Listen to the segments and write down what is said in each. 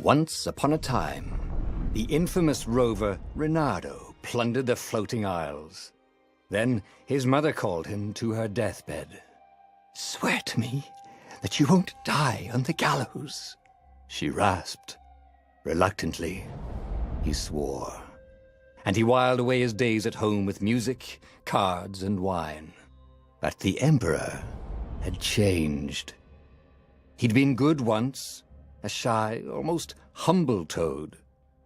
Once upon a time, the infamous rover Reynardo plundered the floating isles. Then his mother called him to her deathbed. "Swear to me that you won't die on the gallows," she rasped. Reluctantly, he swore. And he whiled away his days at home with music, cards, and wine. But the Emperor had changed. He'd been good once, a shy, almost humble toad.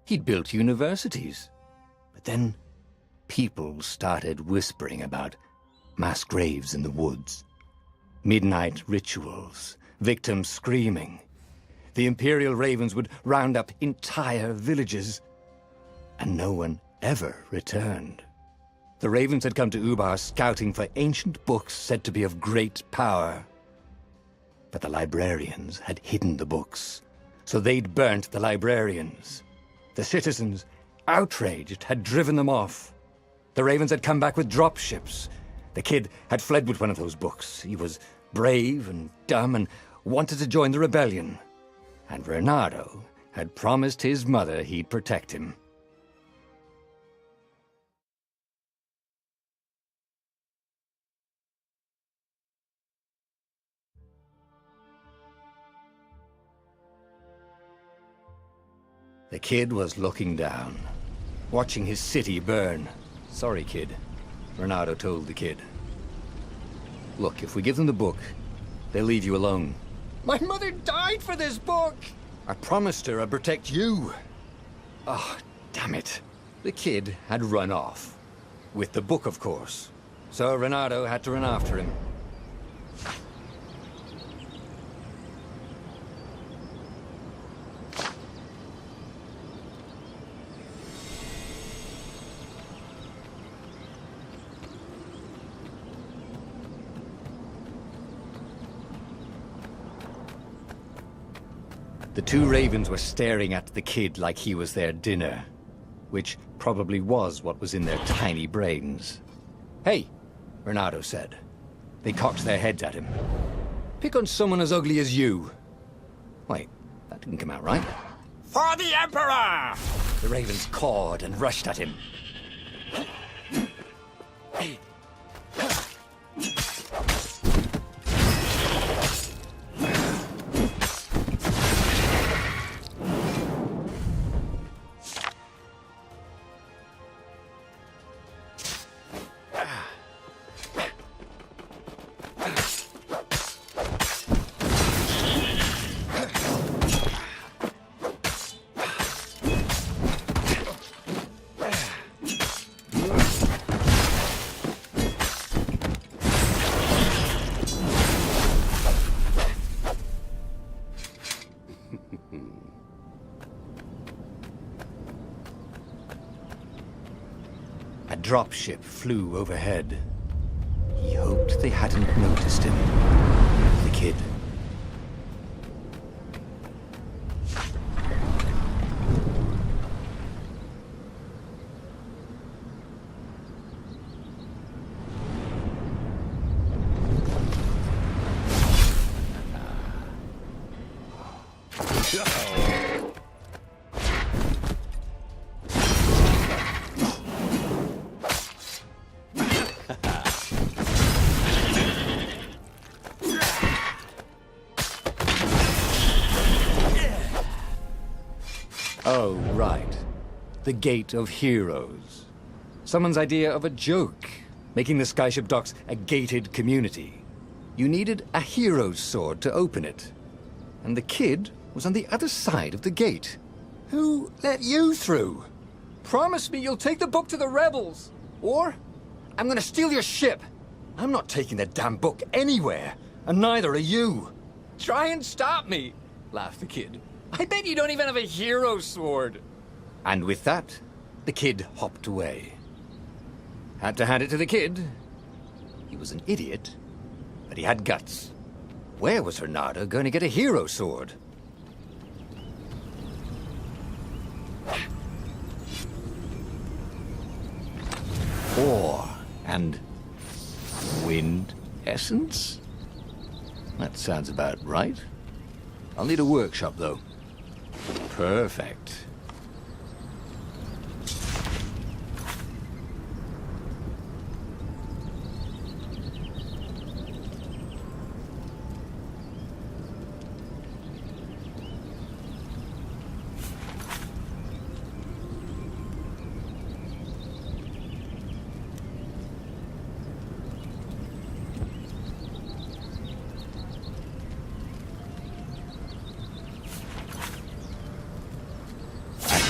He'd built universities. But then people started whispering about mass graves in the woods, midnight rituals, victims screaming. The Imperial Ravens would round up entire villages, and no one ever returned. The Ravens had come to Ubar scouting for ancient books said to be of great power. But the librarians had hidden the books, so they'd burnt the librarians. The citizens, outraged, had driven them off. The Ravens had come back with dropships. The kid had fled with one of those books. He was brave and dumb and wanted to join the rebellion. And Reynardo had promised his mother he'd protect him. The kid was looking down, watching his city burn. "Sorry, kid," Reynardo told the kid. "Look, if we give them the book, they'll leave you alone." "My mother died for this book!" "I promised her I'd protect you." "Oh, damn it." The kid had run off. With the book, of course. So Reynardo had to run after him. The two Ravens were staring at the kid like he was their dinner, which probably was what was in their tiny brains. "Hey," Reynardo said. They cocked their heads at him. "Pick on someone as ugly as you." Wait, that didn't come out right. "For the Emperor!" The Ravens cawed and rushed at him. A dropship flew overhead. He hoped they hadn't noticed him. The kid. Oh, right. The Gate of Heroes. Someone's idea of a joke, making the skyship docks a gated community. You needed a hero's sword to open it. And the kid was on the other side of the gate. Who let you through? Promise me you'll take the book to the rebels, or I'm gonna steal your ship. I'm not taking that damn book anywhere, and neither are you. Try and stop me, laughed the kid. I bet you don't even have a hero sword. And with that, the kid hopped away. Had to hand it to the kid. He was an idiot, but he had guts. Where was Reynardo going to get a hero sword? Ore and wind essence? That sounds about right. I'll need a workshop, though. Perfect.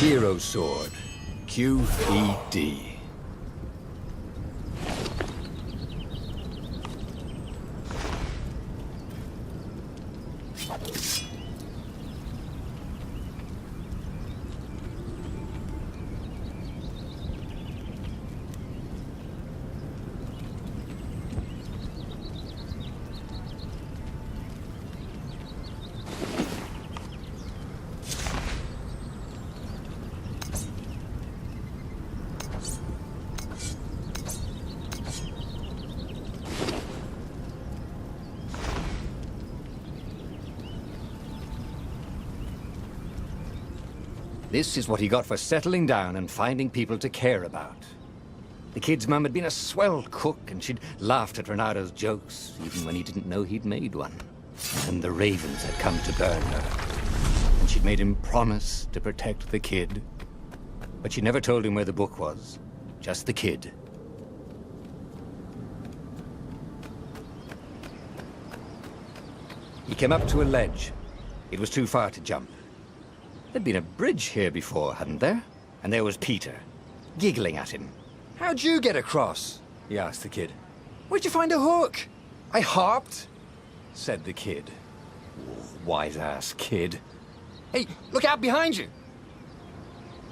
Hero sword. QED. This is what he got for settling down and finding people to care about. The kid's mum had been a swell cook, and she'd laughed at Renado's jokes, even when he didn't know he'd made one. And the ravens had come to burn her. And she'd made him promise to protect the kid. But she never told him where the book was. Just the kid. He came up to a ledge. It was too far to jump. There'd been a bridge here before, hadn't there? And there was Peter, giggling at him. How'd you get across? He asked the kid. Where'd you find a hook? I hopped. Said the kid. Wise-ass kid. Hey, look out behind you.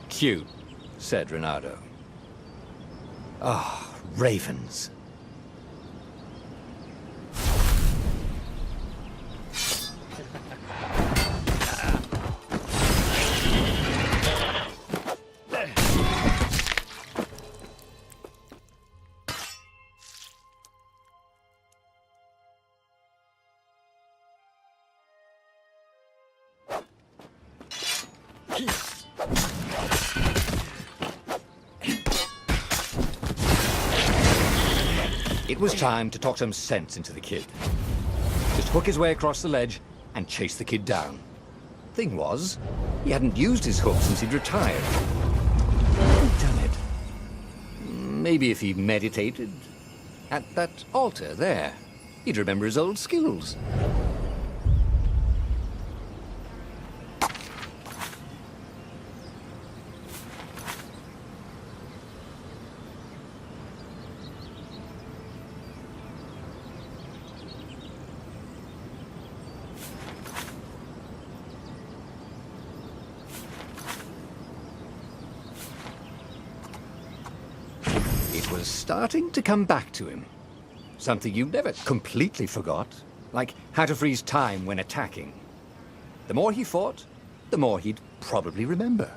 Cute, said Renado. Ah, ravens. It was time to talk some sense into the kid. Just hook his way across the ledge and chase the kid down. Thing was, he hadn't used his hook since he'd retired. Hadn't done it. Maybe if he meditated at that altar there, he'd remember his old skills. It was starting to come back to him. Something you never completely forgot, like how to freeze time when attacking. The more he fought, the more he'd probably remember.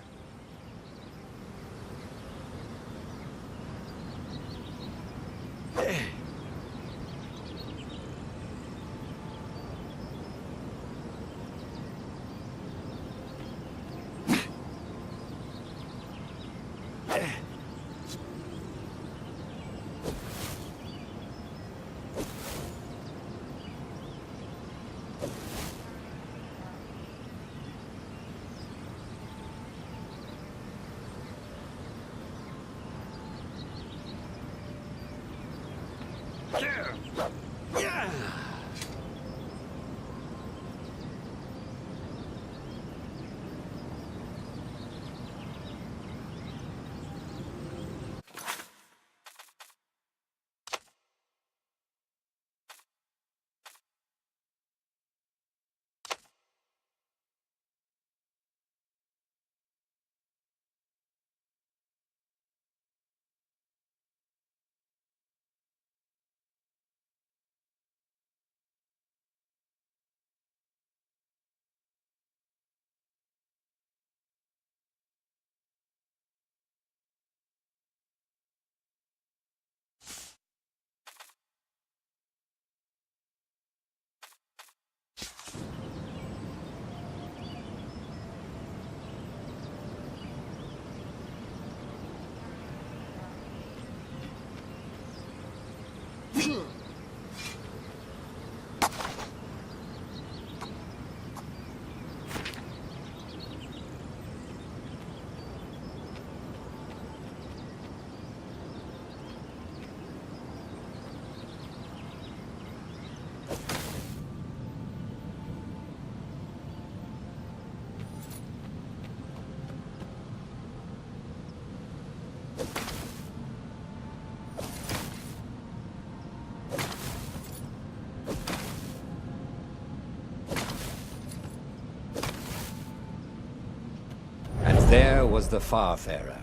There was the Farfarer.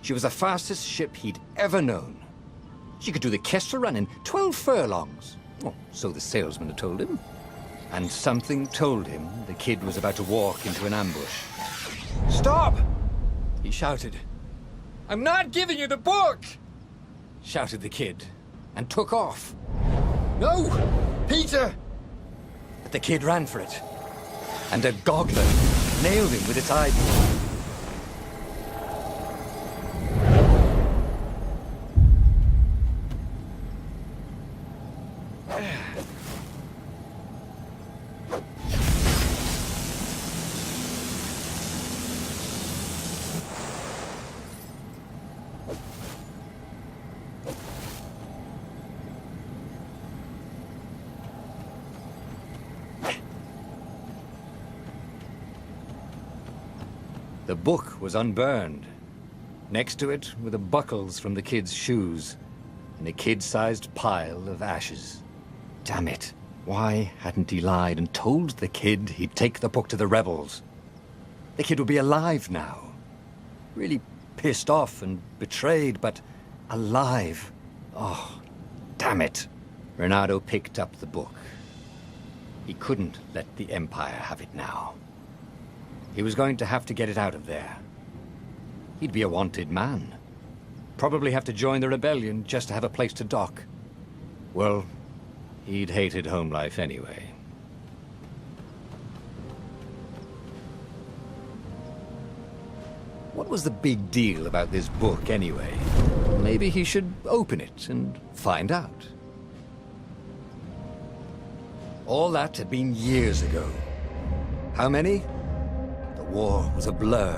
She was the fastest ship he'd ever known. She could do the Kessel Run in 12 furlongs. Oh, so the salesman had told him. And something told him the kid was about to walk into an ambush. Stop! He shouted. I'm not giving you the book! Shouted the kid, and took off. No! Peter! But the kid ran for it. And a goggler nailed him with its eyeball. The book was unburned. Next to it were the buckles from the kid's shoes, and a kid-sized pile of ashes. Damn it. Why hadn't he lied and told the kid he'd take the book to the rebels? The kid would be alive now. Really pissed off and betrayed, but alive. Oh, damn it. Renato picked up the book. He couldn't let the Empire have it now. He was going to have to get it out of there. He'd be a wanted man. Probably have to join the rebellion just to have a place to dock. Well, he'd hated home life anyway. What was the big deal about this book anyway? Maybe he should open it and find out. All that had been years ago. How many? The war was a blur,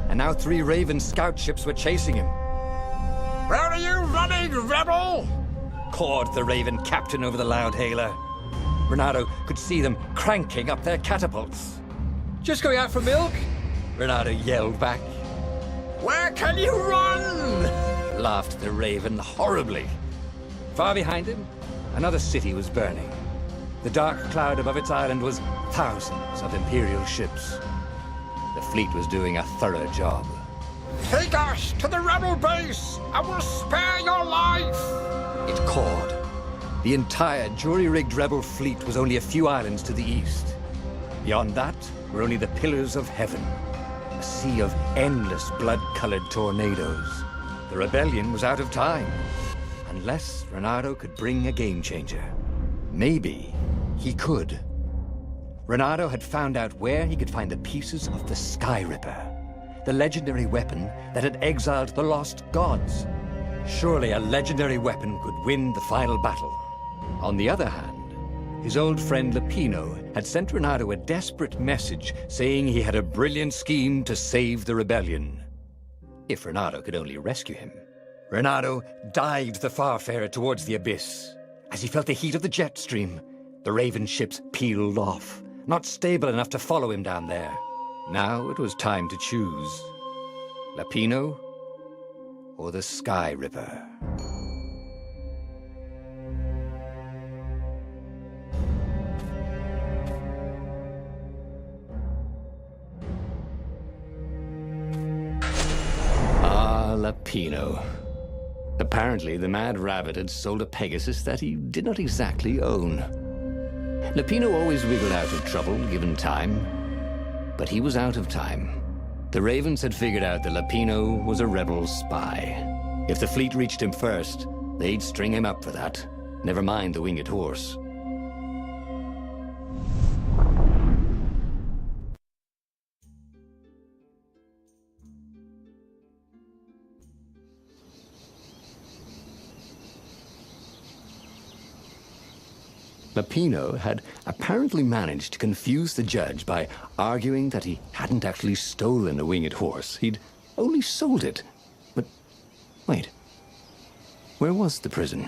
and now 3 Raven scout ships were chasing him. Where are you running, rebel? Cawed the Raven captain over the loud hailer. Renato could see them cranking up their catapults. Just going out for milk? Renato yelled back. Where can you run? Laughed the Raven horribly. Far behind him, another city was burning. The dark cloud above its island was thousands of Imperial ships. The fleet was doing a thorough job. Take us to the rebel base! I will spare your life! It cawed. The entire jury-rigged rebel fleet was only a few islands to the east. Beyond that were only the pillars of heaven, a sea of endless blood-colored tornadoes. The rebellion was out of time, unless Renato could bring a game-changer. Maybe he could. Renato had found out where he could find the pieces of the Sky Ripper, the legendary weapon that had exiled the lost gods. Surely a legendary weapon could win the final battle. On the other hand, his old friend Lapino had sent Renato a desperate message saying he had a brilliant scheme to save the rebellion. If Renato could only rescue him. Renato dived the Farfarer towards the abyss. As he felt the heat of the jet stream, the Raven ships peeled off, not stable enough to follow him down there. Now it was time to choose. Lapino or the Sky Ripper? Ah, Lapino. Apparently, the Mad Rabbit had sold a Pegasus that he did not exactly own. Lapino always wiggled out of trouble, given time. But he was out of time. The Ravens had figured out that Lapino was a rebel spy. If the fleet reached him first, they'd string him up for that. Never mind the winged horse. Lapino had apparently managed to confuse the judge by arguing that he hadn't actually stolen a winged horse. He'd only sold it. But wait, where was the prison?